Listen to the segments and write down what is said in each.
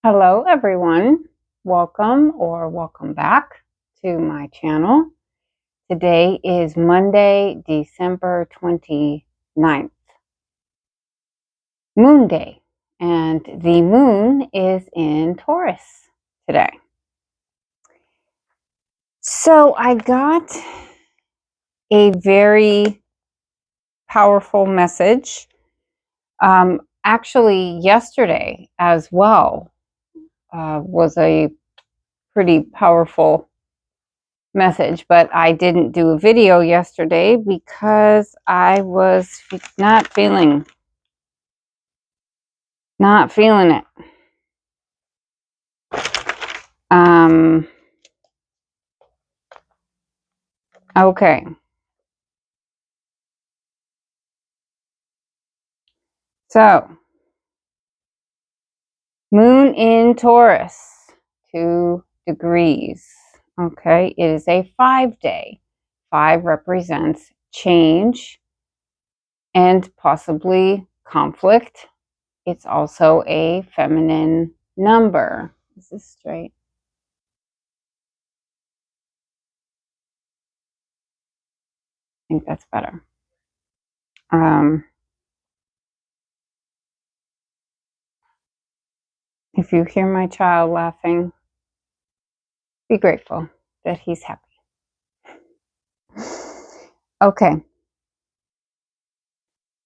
Hello everyone, welcome back to my channel. Today is Monday, December 29th, Moon Day, and the moon is in Taurus today. So I got a very powerful message, actually yesterday as well, was a pretty powerful message, but I didn't do a video yesterday because I was not feeling it. Okay. So, moon in Taurus, 2 degrees. Okay, it is a 5-day. 5 represents change and possibly conflict. It's also a feminine number. Is this straight? I think that's better. If you hear my child laughing, be grateful that he's happy. Okay.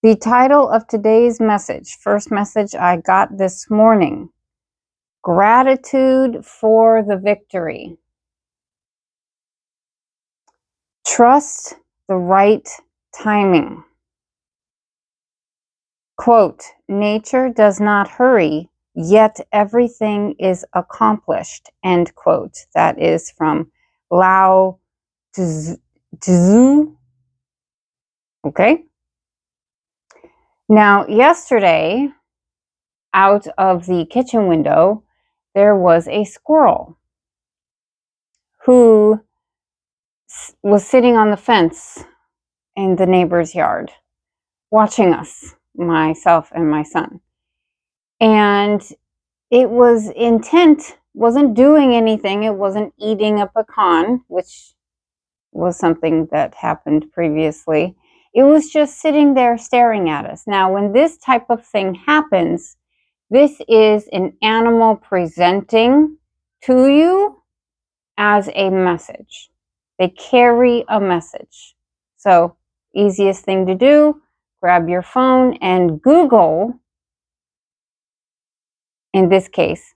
The title of today's message, first message I got this morning, Gratitude for the Victory. Trust the right timing. Quote, nature does not hurry, yet everything is accomplished, end quote. That is from Lao Tzu. Okay. Now, yesterday, out of the kitchen window, there was a squirrel who was sitting on the fence in the neighbor's yard, watching us, myself and my son. And it was intent, wasn't doing anything. It wasn't eating a pecan, which was something that happened previously. It was just sitting there staring at us. Now, when this type of thing happens, this is an animal presenting to you as a message. They carry a message. So, easiest thing to do, grab your phone and Google, in this case,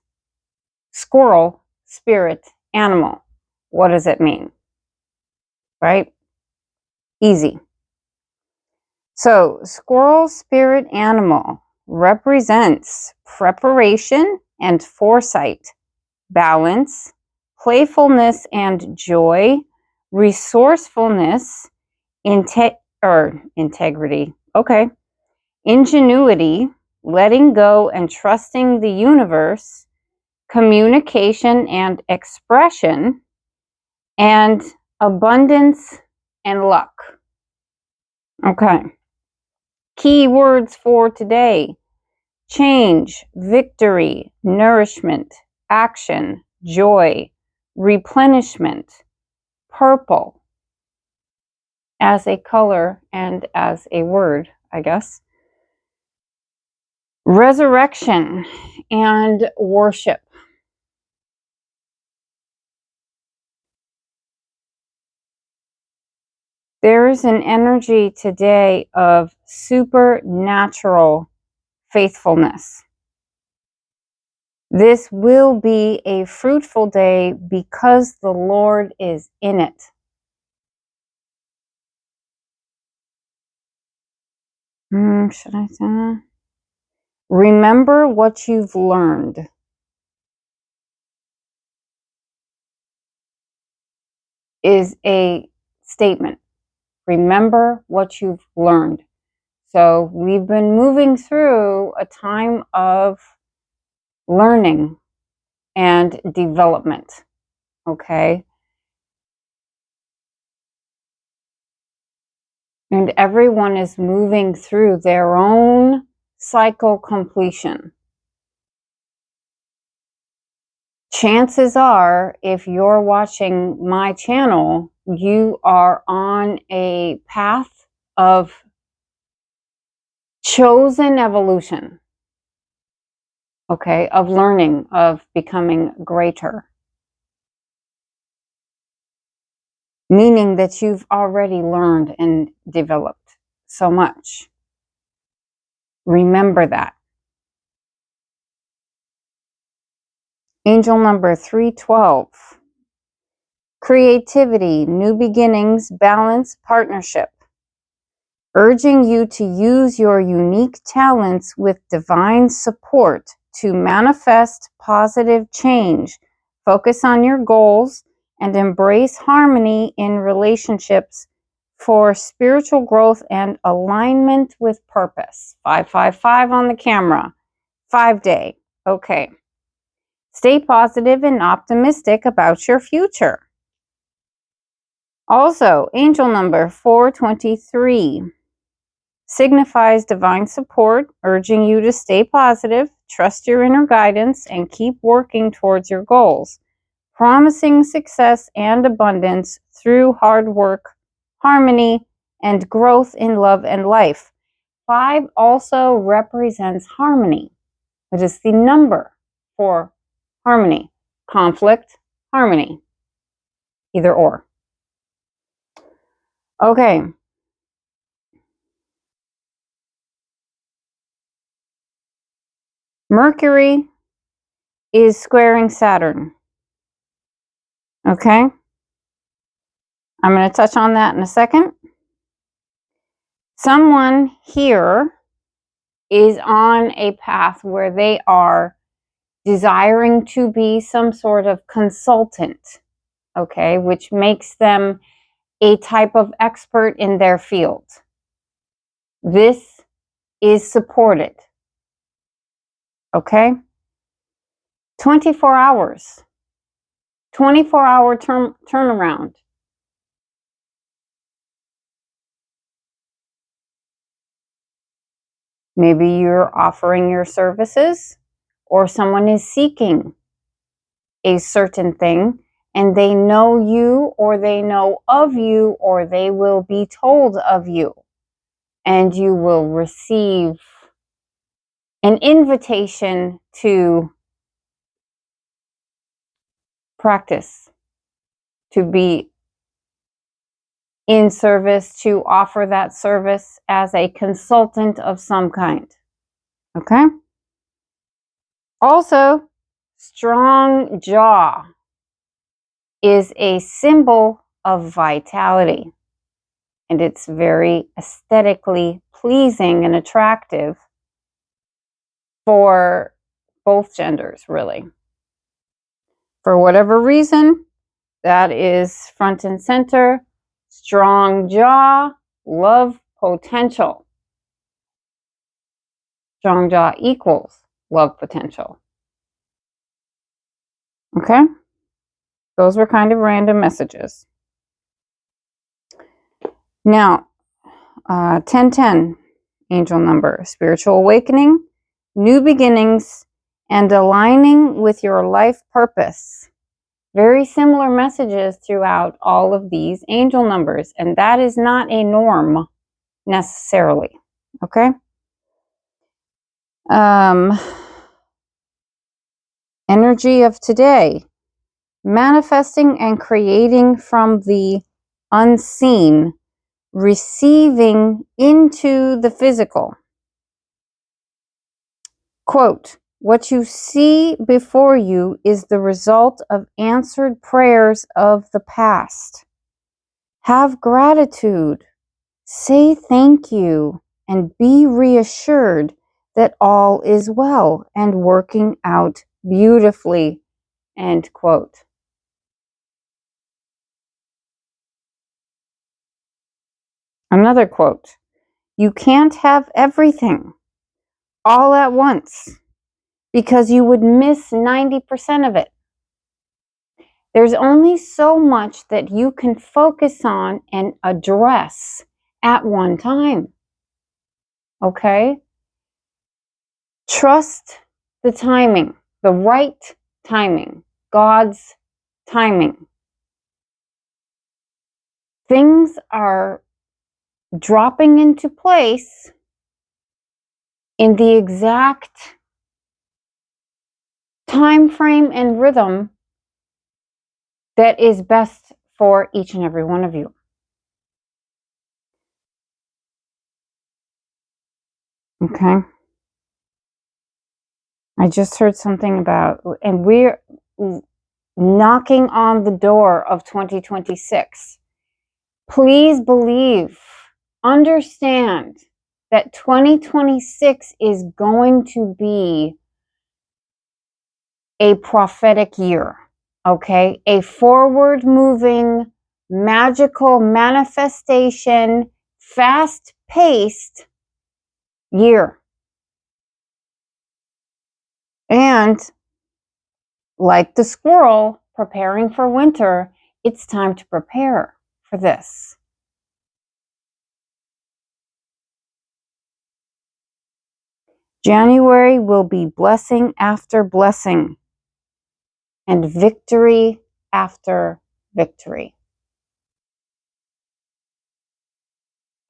squirrel, spirit, animal. What does it mean? Right? Easy. So, squirrel, spirit, animal represents preparation and foresight, balance, playfulness and joy, resourcefulness, integrity, okay, ingenuity, letting go and trusting the universe, communication and expression, and abundance and luck. Okay. Key words for today: change, victory, nourishment, action, joy, replenishment, purple as a color and as a word, I guess, resurrection and worship. There is an energy today of supernatural faithfulness. This will be a fruitful day because the Lord is in it. Should I say that? Remember what you've learned. Is a statement. Remember what you've learned. So we've been moving through a time of learning and development. Okay. And everyone is moving through their own cycle completion. chances are, if you're watching my channel, you are on a path of chosen evolution, okay, of learning, of becoming greater. Meaning that you've already learned and developed so much. Remember that. Angel number 312. Creativity, new beginnings, balance, partnership. Urging you to use your unique talents with divine support to manifest positive change. Focus on your goals and embrace harmony in relationships for spiritual growth and alignment with purpose. 555 on the camera. 5-day. Okay. Stay positive and optimistic about your future. Also, angel number 423 signifies divine support, urging you to stay positive, trust your inner guidance, and keep working towards your goals, promising success and abundance through hard work, harmony, and growth in love and life. 5 also represents harmony. It is the number for harmony, conflict, harmony, either or. Okay. Mercury is squaring Saturn. Okay? I'm going to touch on that in a second. Someone here is on a path where they are desiring to be some sort of consultant, okay, which makes them a type of expert in their field. This is supported, okay? 24 hours, 24-hour turnaround. Maybe you're offering your services, or someone is seeking a certain thing, and they know you, or they know of you, or they will be told of you, and you will receive an invitation to practice, to be in service, to offer that service as a consultant of some kind. Okay? Also, strong jaw is a symbol of vitality, and it's very aesthetically pleasing and attractive for both genders, really. For whatever reason, that is front and center. Strong jaw, love potential. Strong jaw equals love potential. Okay? Those were kind of random messages. Now, 1010, angel number, spiritual awakening, new beginnings, and aligning with your life purpose. Very similar messages throughout all of these angel numbers, and that is not a norm necessarily. Okay? Energy of today, manifesting and creating from the unseen, receiving into the physical. Quote, what you see before you is the result of answered prayers of the past. Have gratitude, say thank you, and be reassured that all is well and working out beautifully. End quote. Another quote, you can't have everything all at once because you would miss 90% of it. There's only so much that you can focus on and address at one time. Okay? Trust the timing, the right timing. God's timing. Things are dropping into place in the exact time frame and rhythm that is best for each and every one of you. Okay? I just heard something about, and we're knocking on the door of 2026. Please believe, understand that 2026 is going to be a prophetic year, okay? A forward-moving, magical manifestation, fast-paced year. And like the squirrel preparing for winter, it's time to prepare for this. January will be blessing after blessing and victory after victory.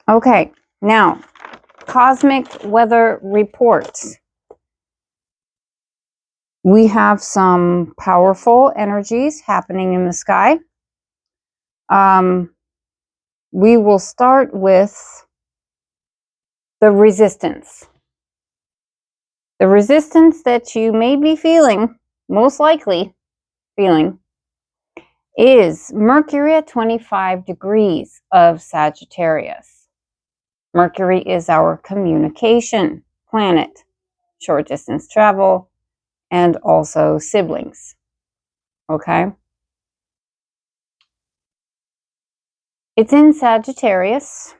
Okay, now, cosmic weather reports. We have some powerful energies happening in the sky. We will start with the resistance. The resistance that you may be feeling, most likely feeling, is Mercury at 25 degrees of Sagittarius. Mercury is our communication planet, short distance travel, and also siblings. Okay? It's in Sagittarius.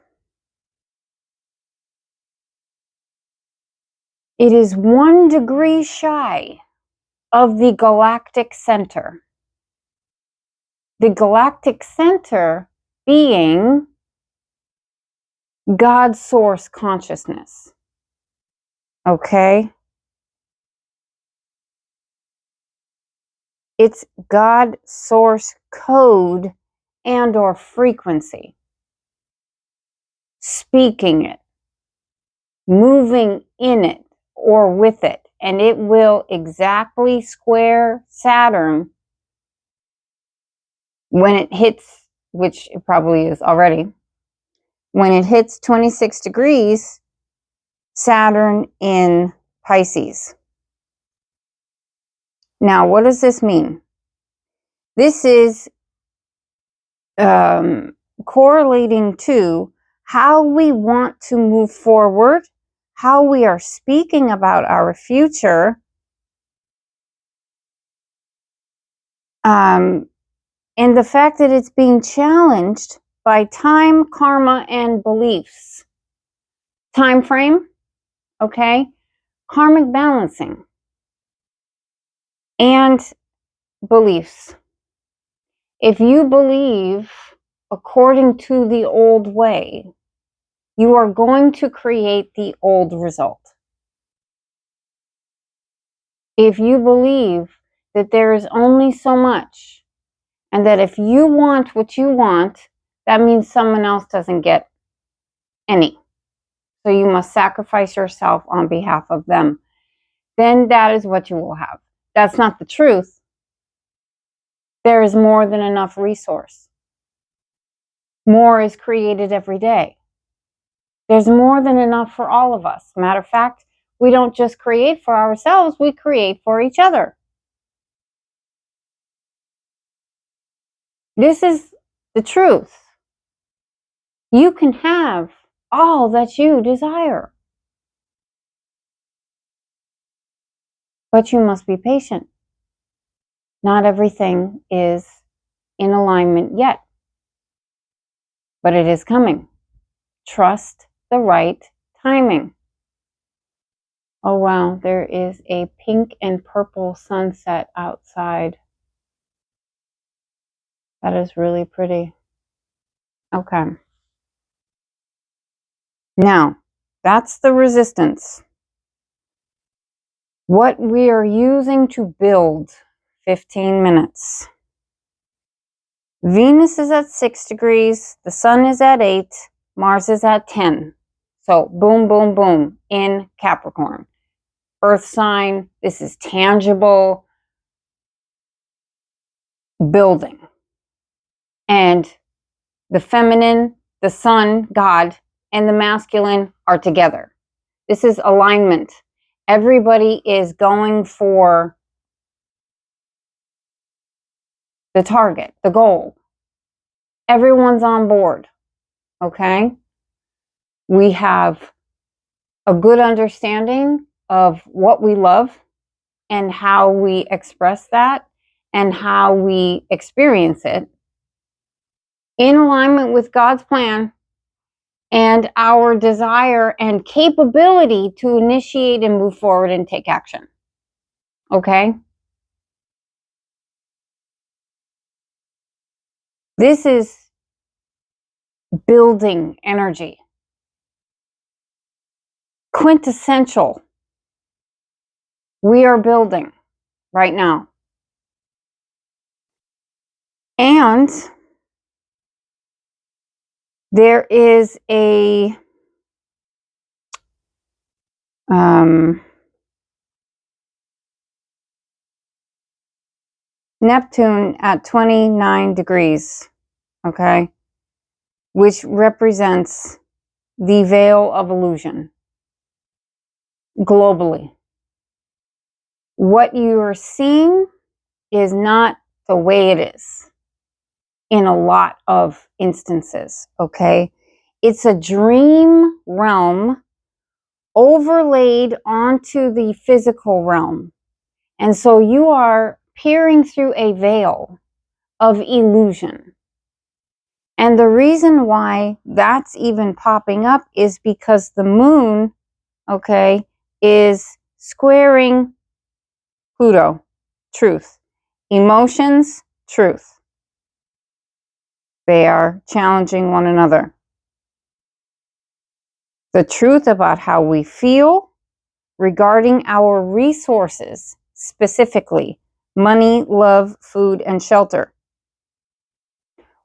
It is 1 degree shy of the galactic center. The galactic center being God's source consciousness. Okay? It's God source code and or frequency. Speaking it, moving in it or with it, and it will exactly square Saturn when it hits, which it probably is already, when it hits 26 degrees, Saturn in Pisces. Now, what does this mean? This is correlating to how we want to move forward, how we are speaking about our future, and the fact that it's being challenged by time, karma, and beliefs. Time frame, okay? Karmic balancing, and beliefs. If you believe according to the old way, you are going to create the old result. If you believe that there is only so much, and that if you want what you want, that means someone else doesn't get any. So you must sacrifice yourself on behalf of them. Then that is what you will have. That's not the truth. There is more than enough resource. More is created every day. There's more than enough for all of us. Matter of fact, we don't just create for ourselves, we create for each other. This is the truth. You can have all that you desire. But you must be patient. Not everything is in alignment yet. But it is coming. Trust the right timing. Oh wow, there is a pink and purple sunset outside. That is really pretty. Okay. Now, that's the resistance. What we are using to build 15 minutes. Venus is at 6 degrees, the sun is at 8, Mars is at 10. So boom, boom, boom in Capricorn. Earth sign, this is tangible building. And the feminine, the sun, God, and the masculine are together. This is alignment. Everybody is going for the target, the goal. Everyone's on board, okay? We have a good understanding of what we love and how we express that and how we experience it in alignment with God's plan and our desire and capability to initiate and move forward and take action. Okay? This is building energy. Quintessential. We are building right now. And there is a Neptune at 29 degrees, okay, which represents the veil of illusion globally. What you are seeing is not the way it is in a lot of instances, okay? It's a dream realm overlaid onto the physical realm. And so you are peering through a veil of illusion. And the reason why that's even popping up is because the moon, okay, is squaring Pluto, truth. Emotions, truth. They are challenging one another. The truth about how we feel regarding our resources, specifically money, love, food, and shelter.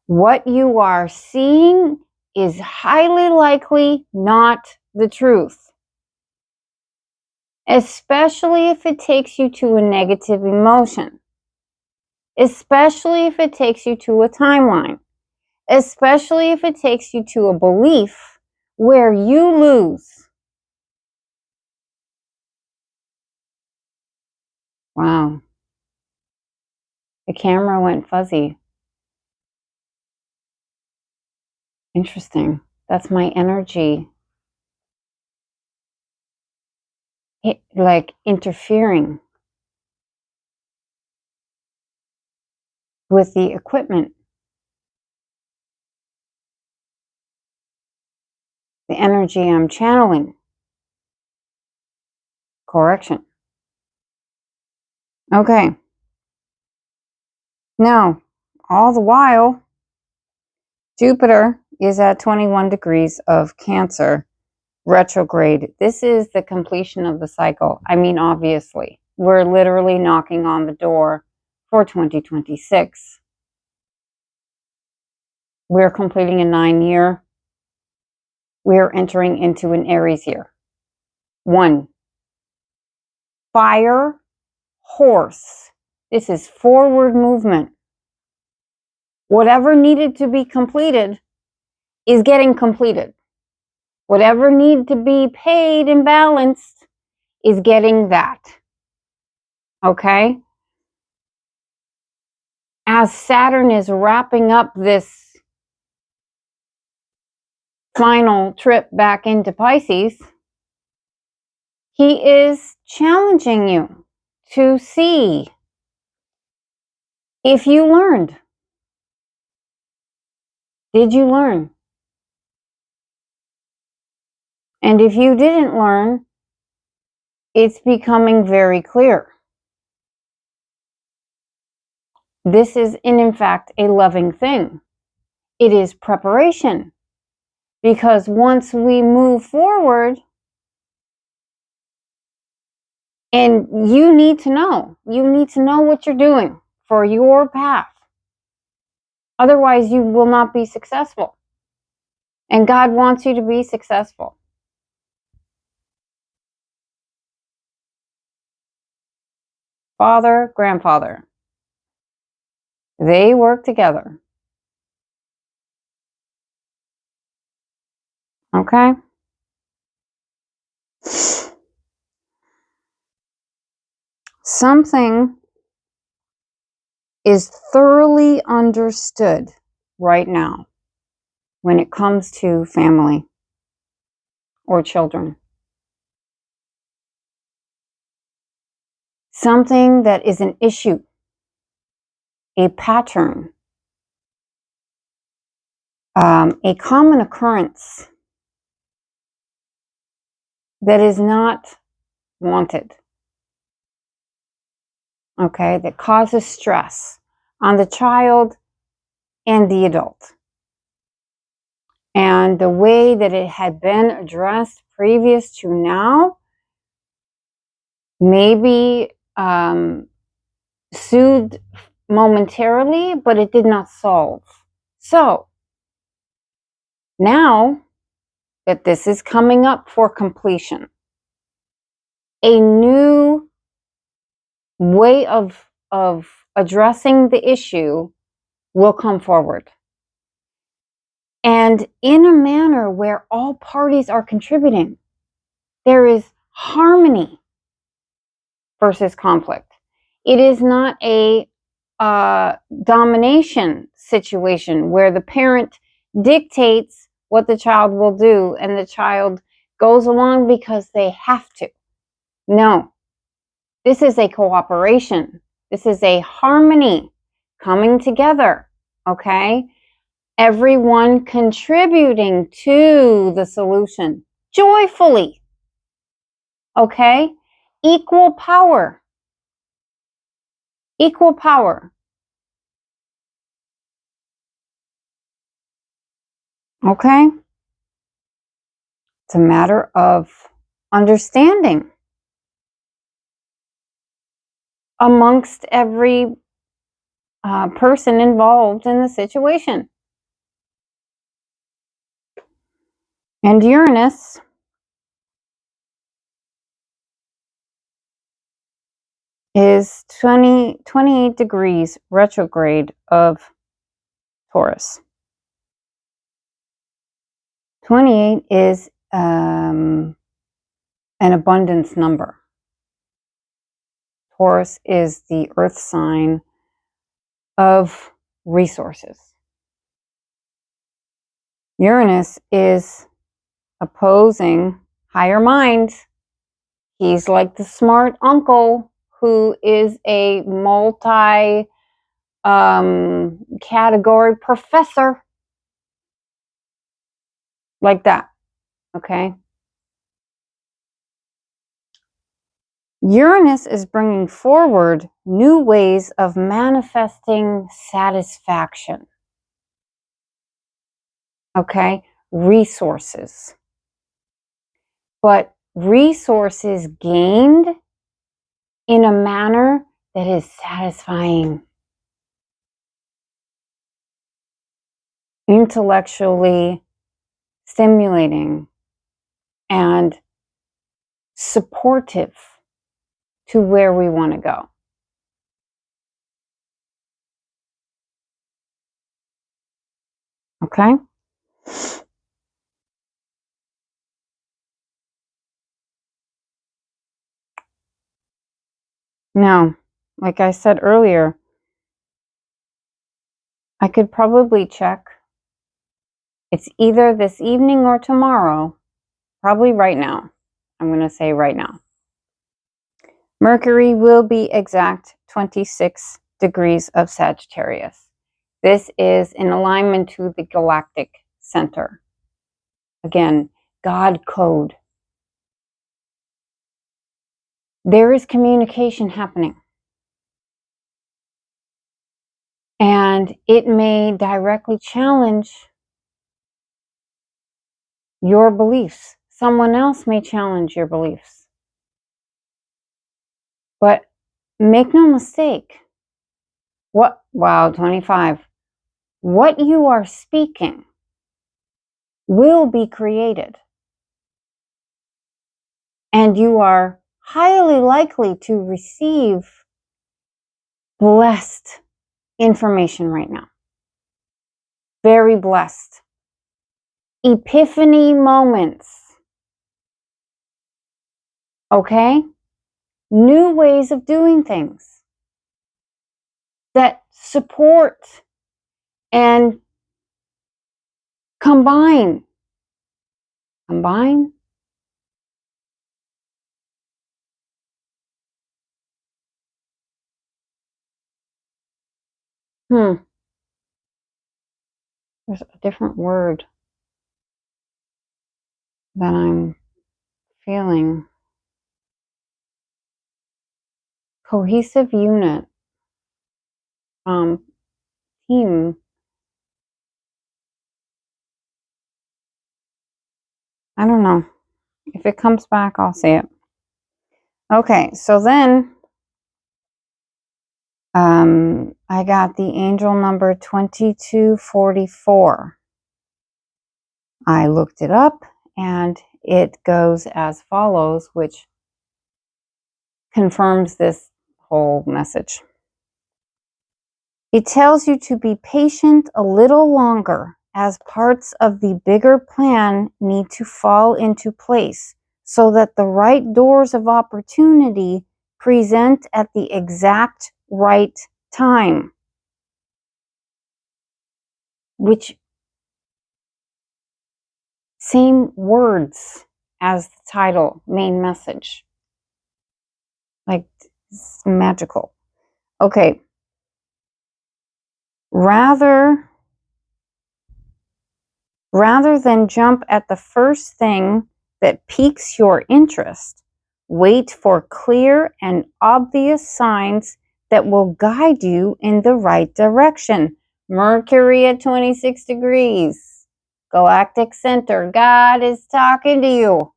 What you are seeing is highly likely not the truth, especially if it takes you to a negative emotion, especially if it takes you to a timeline, especially if it takes you to a belief where you lose. Wow. The camera went fuzzy. Interesting. That's my energy. Like interfering with the equipment. The energy I'm channeling. Correction. Okay. Now, all the while, Jupiter is at 21 degrees of Cancer, retrograde. This is the completion of the cycle. I mean, obviously, we're literally knocking on the door for 2026. We're completing a 9-year. We're entering into an Aries year. 1. Fire, horse. This is forward movement. Whatever needed to be completed is getting completed. Whatever needed to be paid and balanced is getting that. Okay? As Saturn is wrapping up this final trip back into Pisces, he is challenging you to see if you learned. Did you learn? And if you didn't learn, it's becoming very clear. This is, in fact, a loving thing. It is preparation. Because once we move forward, And you need to know. You need to know what you're doing for your path. Otherwise, you will not be successful. And God wants you to be successful. Father, grandfather, they work together. Okay? Something is thoroughly understood right now when it comes to family or children. Something that is an issue, a pattern, a common occurrence that is not wanted, okay, that causes stress on the child and the adult. And the way that it had been addressed previous to now, maybe soothed momentarily, but it did not solve. So now that this is coming up for completion, a new way of addressing the issue will come forward. And in a manner where all parties are contributing, there is harmony versus conflict. It is not a domination situation where the parent dictates what the child will do and the child goes along because they have to. No, this is a cooperation. This is a harmony coming together, okay? Everyone contributing to the solution joyfully, okay? Equal power. Equal power. Okay? It's a matter of understanding amongst every person involved in the situation. And Uranus is 28 degrees retrograde of Taurus. 28 is an abundance number. Taurus is the earth sign of resources. Uranus is opposing higher mind. He's like the smart uncle who is a multi category professor. Like that. Okay. Uranus is bringing forward new ways of manifesting satisfaction. Okay. Resources. But resources gained in a manner that is satisfying, intellectually stimulating, and supportive to where we want to go. Okay? Now, like I said earlier, I could probably check. It's either this evening or tomorrow, probably right now. I'm going to say right now. Mercury will be exact 26 degrees of Sagittarius. This is in alignment to the galactic center. Again, God code. There is communication happening. And it may directly challenge your beliefs. Someone else may challenge your beliefs. But make no mistake, wow, 25. What you are speaking will be created. And you are highly likely to receive blessed information right now. Very blessed. Epiphany moments. Okay? New ways of doing things that support and combine. Combine? There's a different word that I'm feeling. Cohesive unit. Team. I don't know. If it comes back, I'll say it. Okay, so then I got the angel number 2244. I looked it up and it goes as follows, which confirms this whole message. It tells you to be patient a little longer as parts of the bigger plan need to fall into place so that the right doors of opportunity present at the exact right time. Which, same words as the title, main message. Like, it's magical. Okay. Rather than jump at the first thing that piques your interest, wait for clear and obvious signs that will guide you in the right direction. Mercury at 26 degrees. Galactic center. God is talking to you.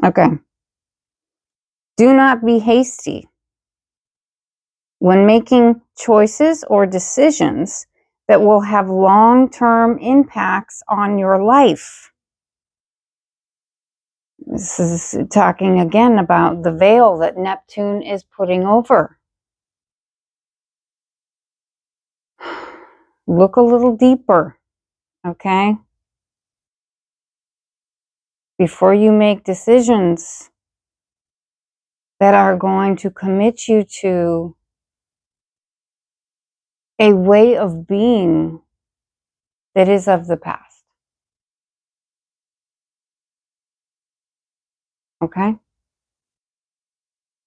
Okay. Do not be hasty when making choices or decisions that will have long-term impacts on your life. This is talking again about the veil that Neptune is putting over. Look a little deeper, okay? Before you make decisions that are going to commit you to a way of being that is of the past. Okay?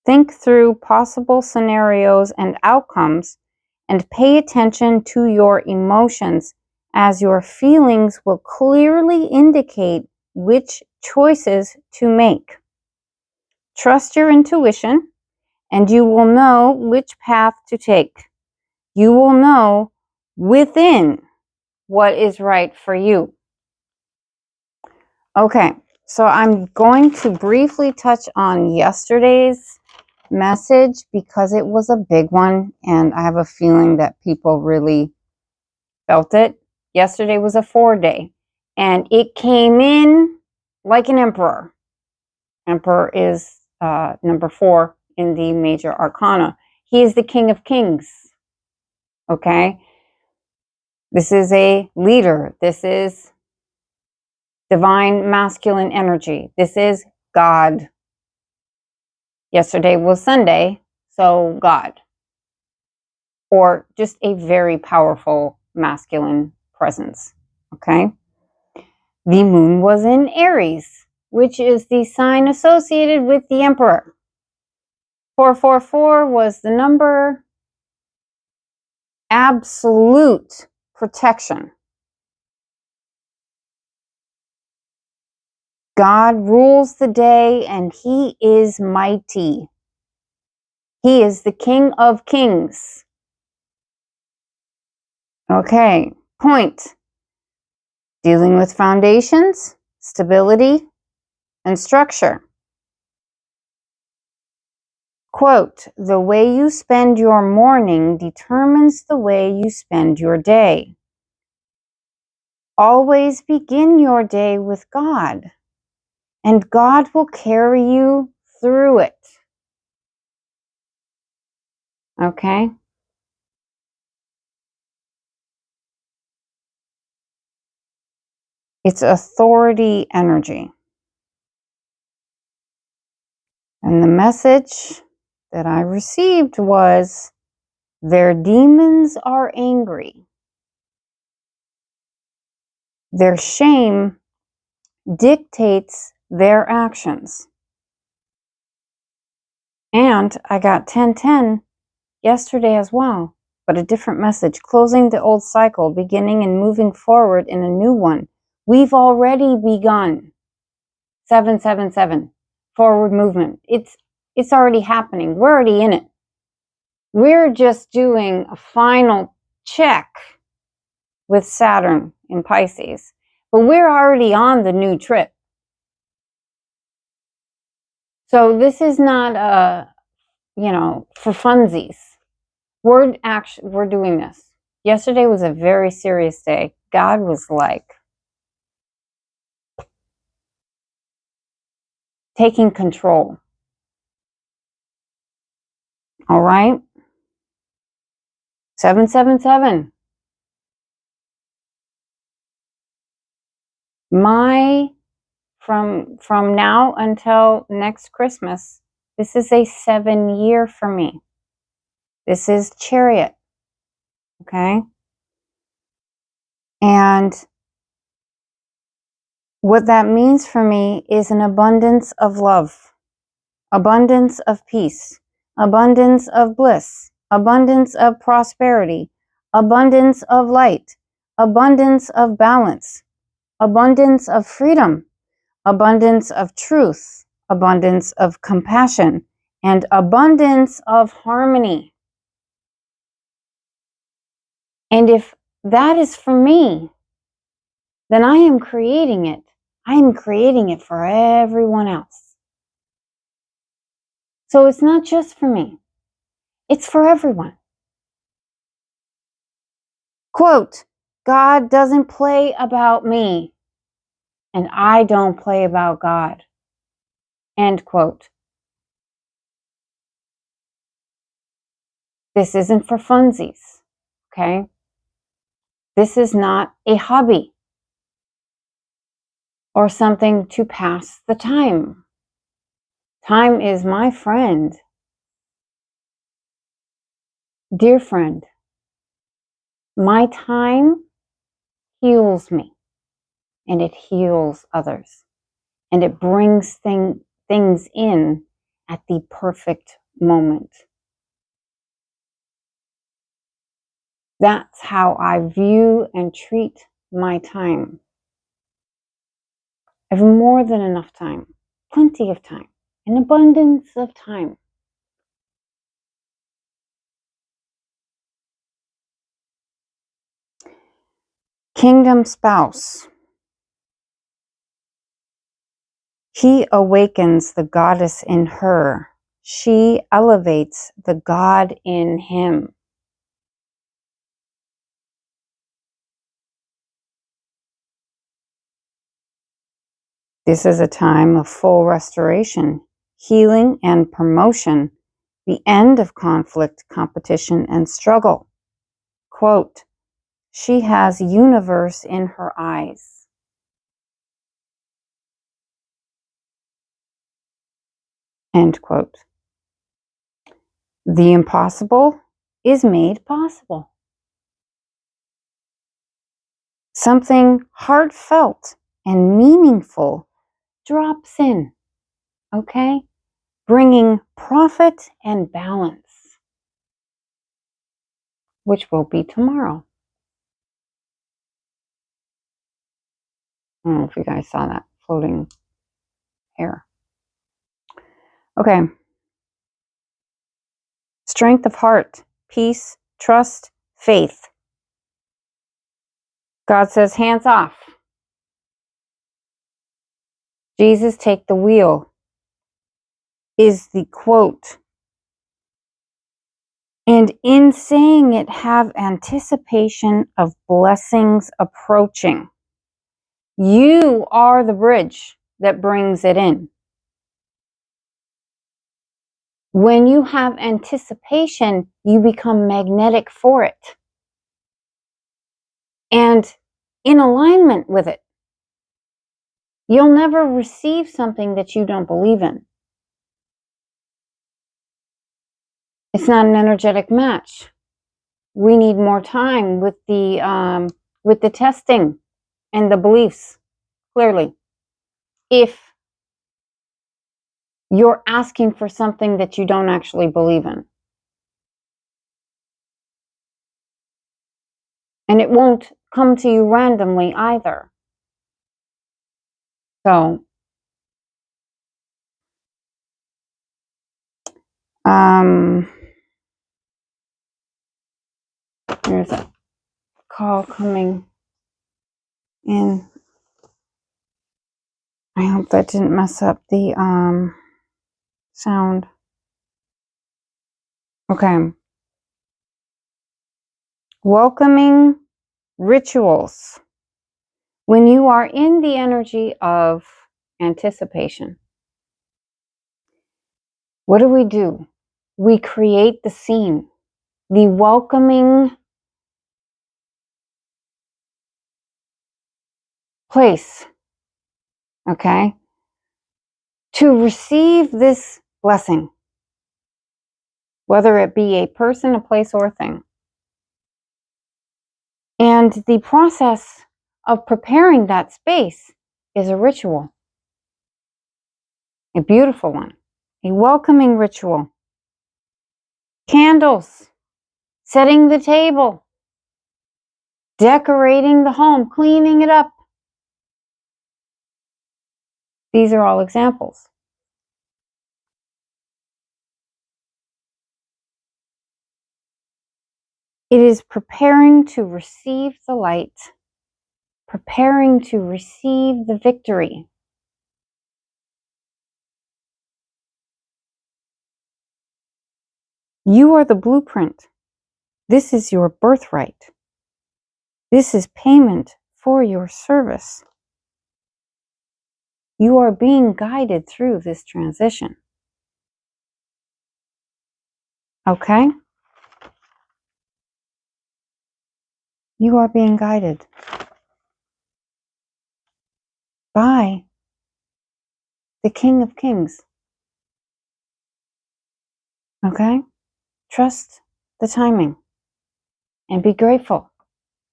Think through possible scenarios and outcomes and pay attention to your emotions, as your feelings will clearly indicate which choices to make. Trust your intuition, and you will know which path to take. You will know within what is right for you. Okay, so I'm going to briefly touch on yesterday's message because it was a big one, and I have a feeling that people really felt it. Yesterday was a 4-day, and it came in like an emperor. Emperor is number 4 in the major arcana. He is the king of kings. Okay? This is a leader. This is divine masculine energy. This is God. Yesterday was Sunday, so God. Or just a very powerful masculine presence. Okay? The moon was in Aries, which is the sign associated with the emperor. 444 was the number. Absolute protection. God rules the day and he is mighty. He is the King of Kings. Okay, point. Dealing with foundations, stability, and structure. Quote, the way you spend your morning determines the way you spend your day. Always begin your day with God, and God will carry you through it. Okay? It's authority energy. And the message that I received was, their demons are angry. Their shame dictates their actions. And I got 1010 yesterday as well, but a different message. Closing the old cycle, beginning and moving forward in a new one. We've already begun. 777. Forward movement. It's already happening. We're already in it. We're just doing a final check with Saturn in Pisces. But we're already on the new trip. So this is not for funsies. We're doing this. Yesterday was a very serious day. God was like taking control. All right? 777. From now until next Christmas, this is a 7-year for me. This is Chariot. Okay? And what that means for me is an abundance of love, abundance of peace, abundance of bliss, abundance of prosperity, abundance of light, abundance of balance, abundance of freedom, abundance of truth, abundance of compassion, and abundance of harmony. And if that is for me, then I am creating it. I am creating it for everyone else. So it's not just for me. It's for everyone. Quote, God doesn't play about me, and I don't play about God. End quote. This isn't for funsies, okay? This is not a hobby or something to pass the time. Time is my friend. Dear friend, my time heals me, and it heals others, and it brings things in at the perfect moment. That's how I view and treat my time. I have more than enough time, plenty of time, an abundance of time. Kingdom spouse. He awakens the goddess in her. She elevates the God in him. This is a time of full restoration, healing, and promotion, the end of conflict, competition, and struggle. Quote, she has universe in her eyes. End quote. The impossible is made possible. Something heartfelt and meaningful drops in, okay? Bringing profit and balance, which will be tomorrow. I don't know if you guys saw that floating hair. Okay. Strength of heart, peace, trust, faith. God says, hands off. Jesus, take the wheel is the quote. And in saying it, have anticipation of blessings approaching. You are the bridge that brings it in. When you have anticipation, you become magnetic for it and in alignment with it. You'll never receive something that you don't believe in. It's not an energetic match. We need more time with the testing and the beliefs, clearly. If you're asking for something that you don't actually believe in. And it won't come to you randomly either. So, there's a call coming in. I hope that didn't mess up the sound. Okay. Welcoming rituals. When you are in the energy of anticipation, what do? We create the scene, the welcoming place, okay, to receive this blessing, whether it be a person, a place, or a thing. And the process of preparing that space is a ritual, a beautiful one, a welcoming ritual. Candles, setting the table, decorating the home, cleaning it up. These are all examples. It is preparing to receive the light, preparing to receive the victory. You are the blueprint. This is your birthright. This is payment for your service. You are being guided through this transition. Okay? You are being guided by the King of Kings. Okay? Trust the timing and be grateful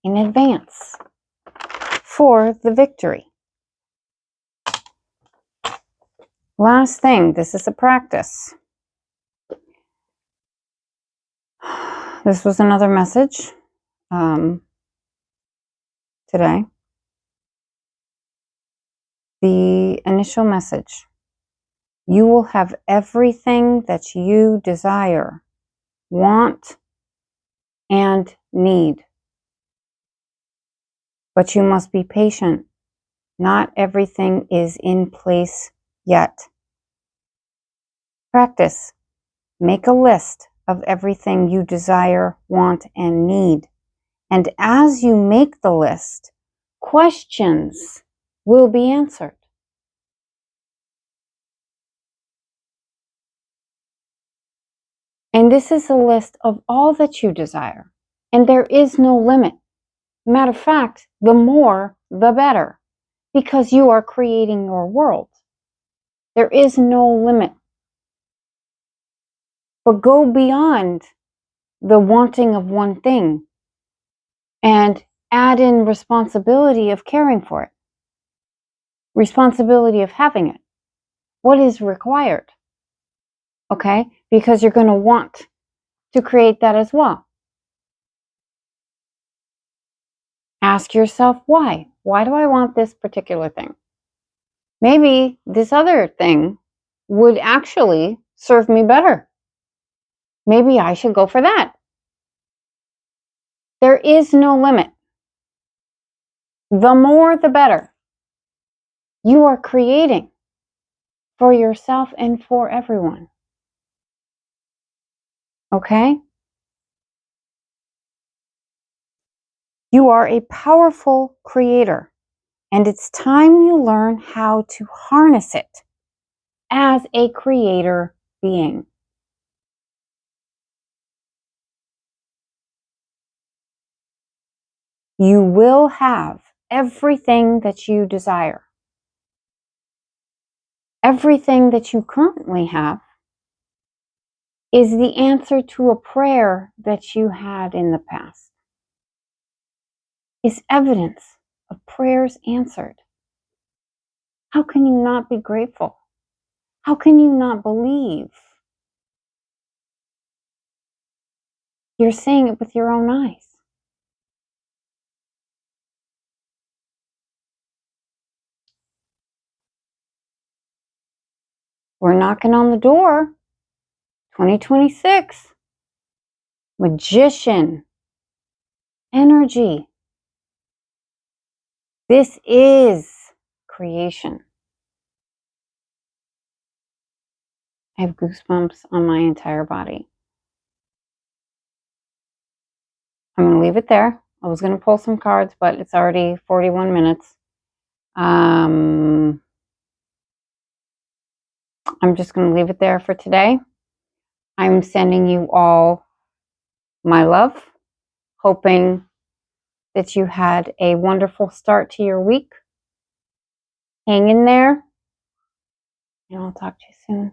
in advance for the victory. Last thing, this is a practice. This was another message today. The initial message. You will have everything that you desire, want, and need. But you must be patient. Not everything is in place yet. Practice. Make a list of everything you desire, want, and need. And as you make the list, questions will be answered. And this is a list of all that you desire. And there is no limit. Matter of fact, the more, the better. Because you are creating your world. There is no limit. But go beyond the wanting of one thing and add in responsibility of caring for it. Responsibility of having it. What is required? Okay? Because you're going to want to create that as well. Ask yourself why. Why do I want this particular thing? Maybe this other thing would actually serve me better. Maybe I should go for that. There is no limit. The more, the better. You are creating for yourself and for everyone. Okay? You are a powerful creator, and it's time you learn how to harness it as a creator being. You will have everything that you desire. Everything that you currently have is the answer to a prayer that you had in the past. Is evidence of prayers answered. How can you not be grateful? How can you not believe? You're seeing it with your own eyes. We're knocking on the door. 2026. Magician. Energy. This is creation. I have goosebumps on my entire body. I'm going to leave it there. I was going to pull some cards, but it's already 41 minutes. I'm just going to leave it there for today. I'm sending you all my love, hoping that you had a wonderful start to your week. Hang in there, and I'll talk to you soon.